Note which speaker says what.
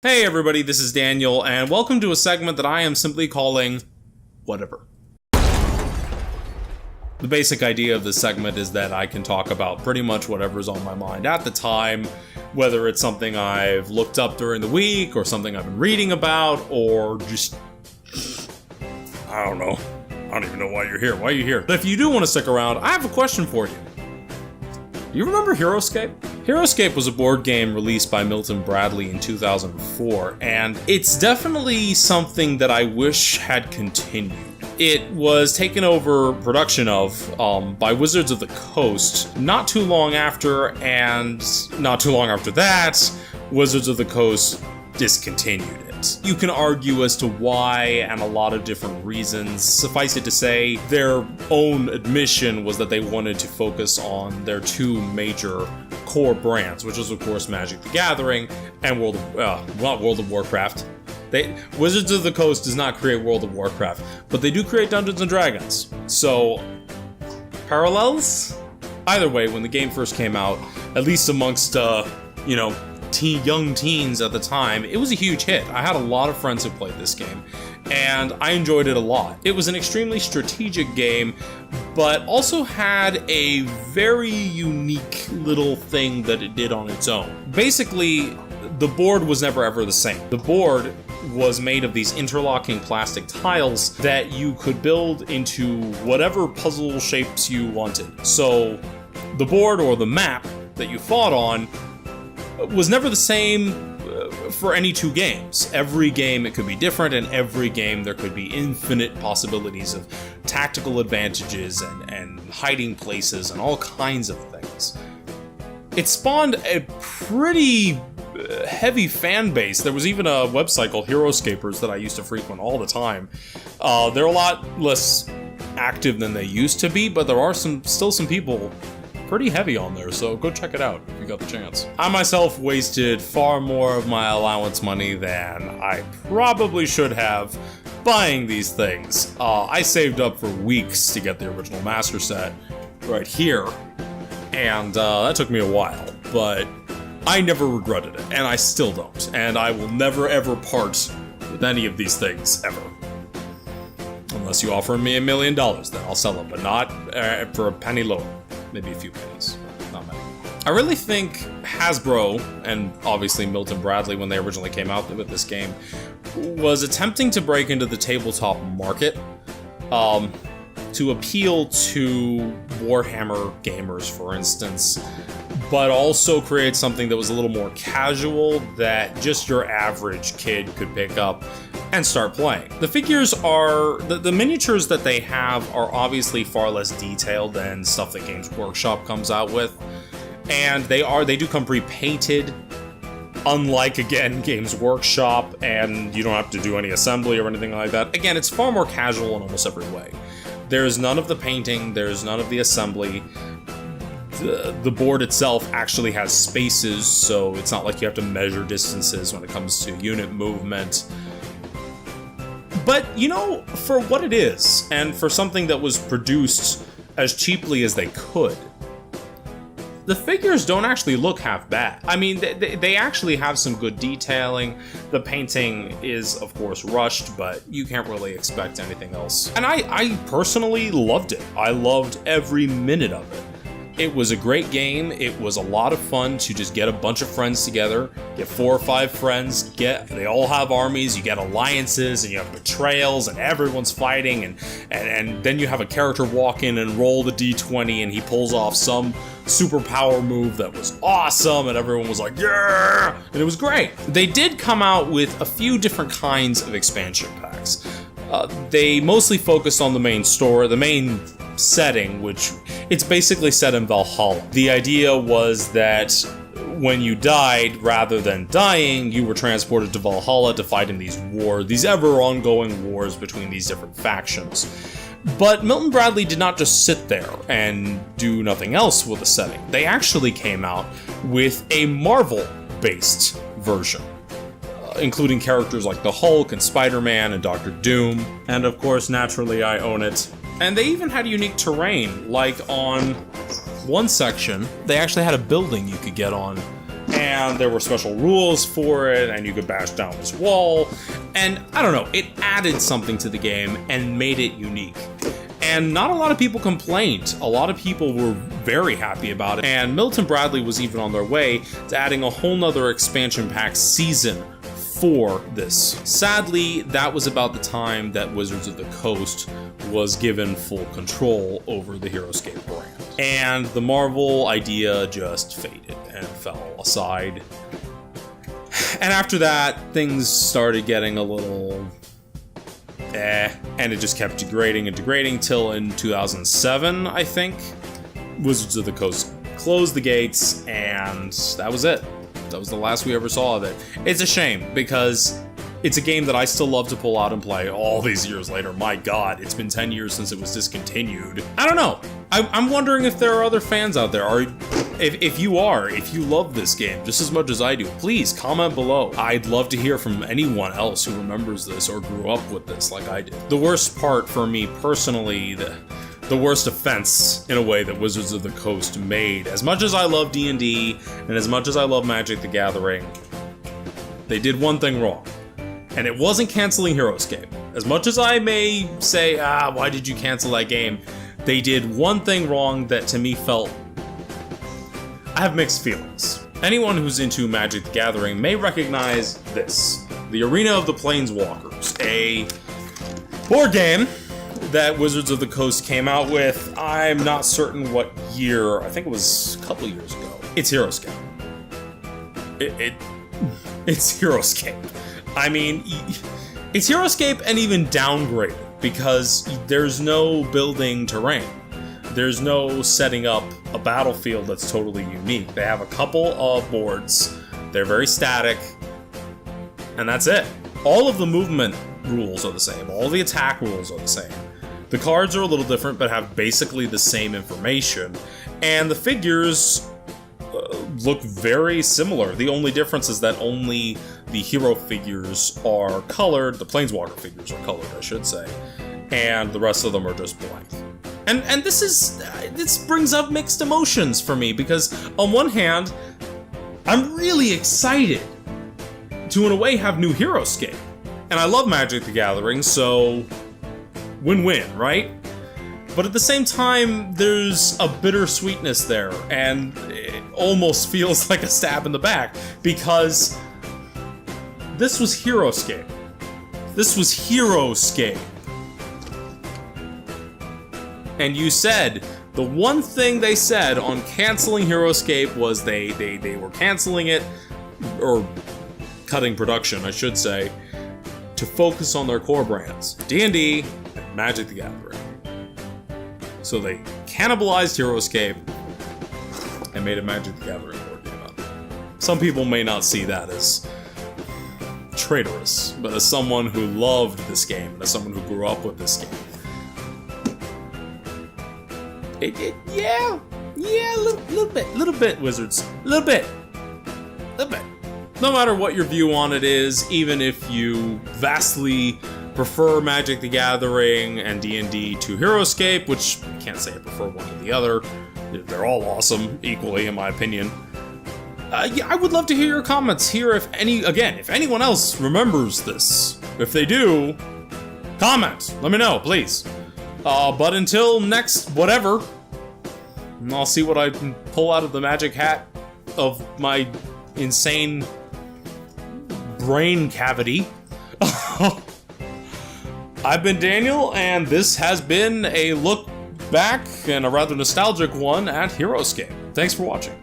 Speaker 1: Hey everybody, this is Daniel, and welcome to a segment that I am simply calling Whatever. The basic idea of this segment is that I can talk about pretty much whatever's on my mind at the time, whether it's something I've looked up during the week, or something I've been reading about, or just... I don't know. I don't even know why you're here. Why are you here? But if you do want to stick around, I have a question for you. You remember Heroscape? Heroscape was a board game released by Milton Bradley in 2004, and it's definitely something that I wish had continued. It was taken over production of by Wizards of the Coast not too long after, and not too long after that, Wizards of the Coast discontinued it. You can argue as to why and a lot of different reasons. Suffice it to say, their own admission was that they wanted to focus on their two major core brands, which is of course Magic the Gathering and World of Warcraft. Wizards of the Coast does not create World of Warcraft, but they do create Dungeons and Dragons. So, parallels? Either way, when the game first came out, at least amongst, young teens at the time, it was a huge hit. I had a lot of friends who played this game, and I enjoyed it a lot. It was an extremely strategic game, but also had a very unique little thing that it did on its own. Basically, the board was never ever the same. The board was made of these interlocking plastic tiles that you could build into whatever puzzle shapes you wanted. So the board or the map that you fought on was never the same for any two games. Every game it could be different, and every game there could be infinite possibilities of tactical advantages and hiding places and all kinds of things. It spawned a pretty heavy fan base. There was even a website called Heroscapers that I used to frequent all the time. They're a lot less active than they used to be, but there are still some people pretty heavy on there, so go check it out if you got the chance. I myself wasted far more of my allowance money than I probably should have buying these things. I saved up for weeks to get the original master set right here, and that took me a while, but I never regretted it, and I still don't, and I will never ever part with any of these things, ever. Unless you offer me $1 million, then I'll sell them, but not for a penny lower. Maybe a few pennies, not many. I really think Hasbro, and obviously Milton Bradley when they originally came out with this game, was attempting to break into the tabletop market to appeal to Warhammer gamers, for instance, but also create something that was a little more casual that just your average kid could pick up and start playing. The figures are, the miniatures that they have are obviously far less detailed than stuff that Games Workshop comes out with, and they do come pre-painted, unlike, again, Games Workshop, and you don't have to do any assembly or anything like that. Again, it's far more casual in almost every way. There's none of the painting, there's none of the assembly. The board itself actually has spaces, so it's not like you have to measure distances when it comes to unit movement. But, for what it is, and for something that was produced as cheaply as they could, the figures don't actually look half bad. I mean, they actually have some good detailing. The painting is, of course, rushed, but you can't really expect anything else. And I personally loved it. I loved every minute of it. It was a great game. It was a lot of fun to just get a bunch of friends together, get 4 or 5 friends, they all have armies, you get alliances, and you have betrayals, and everyone's fighting, and then you have a character walk in and roll the d20, and he pulls off some superpower move that was awesome, and everyone was like, yeah! And it was great. They did come out with a few different kinds of expansion packs. They mostly focused on the main setting, which it's basically set in Valhalla. The idea was that when you died, rather than dying, you were transported to Valhalla to fight in these ever-ongoing wars between these different factions. But Milton Bradley did not just sit there and do nothing else with the setting. They actually came out with a Marvel-based version, including characters like the Hulk and Spider-Man and Doctor Doom. And of course, naturally, I own it. And they even had unique terrain, like on one section, they actually had a building you could get on and there were special rules for it, and you could bash down this wall, and I don't know, it added something to the game and made it unique. And not a lot of people complained. A lot of people were very happy about it, and Milton Bradley was even on their way to adding a whole nother expansion pack season for this. Sadly, that was about the time that Wizards of the Coast was given full control over the Heroscape brand. And the Marvel idea just faded and fell aside. And after that, things started getting a little and it just kept degrading and degrading till in 2007, I think, Wizards of the Coast closed the gates, and that was it. That was the last we ever saw of it. It's a shame, because it's a game that I still love to pull out and play all these years later. My god, it's been 10 years since it was discontinued. I don't know. I'm wondering if there are other fans out there. If you love this game just as much as I do, please comment below. I'd love to hear from anyone else who remembers this or grew up with this like I did. The worst part for me personally, the worst offense, in a way, that Wizards of the Coast made, as much as I love D&D, and as much as I love Magic the Gathering, they did one thing wrong. And it wasn't canceling Heroscape. As much as I may say, why did you cancel that game? They did one thing wrong that to me felt... I have mixed feelings. Anyone who's into Magic the Gathering may recognize this. The Arena of the Planeswalkers, a board game that Wizards of the Coast came out with. I'm not certain what year. I think it was a couple years ago. It's Heroscape. It's Heroscape. I mean, it's Heroscape and even downgraded, because there's no building terrain. There's no setting up a battlefield that's totally unique. They have a couple of boards. They're very static. And that's it. All of the movement rules are the same. All the attack rules are the same. The cards are a little different, but have basically the same information. And the figures look very similar. The only difference is that only the hero figures are colored, the Planeswalker figures are colored, I should say, and the rest of them are just blank. And this brings up mixed emotions for me, because on one hand, I'm really excited to, in a way, have new Heroscape. And I love Magic the Gathering, so win-win, right? But at the same time, there's a bittersweetness there, and it almost feels like a stab in the back, because this was Heroscape. This was Heroscape. And you said, the one thing they said on canceling Heroscape was they were canceling it, or cutting production, I should say, to focus on their core brands, D&D and Magic the Gathering. So they cannibalized Heroscape and made a Magic the Gathering board game out of it. Some people may not see that as traitorous, but as someone who loved this game, and as someone who grew up with this game, yeah, a little bit, Wizards, a little bit. No matter what your view on it is, even if you vastly prefer Magic the Gathering and D&D to Heroscape, which I can't say I prefer one to the other, they're all awesome equally in my opinion. Yeah, I would love to hear your comments here. If anyone else remembers this, if they do, comment. Let me know, please. But until next whatever, I'll see what I can pull out of the magic hat of my insane brain cavity. I've been Daniel, and this has been a look back, and a rather nostalgic one, at Heroscape. Thanks for watching.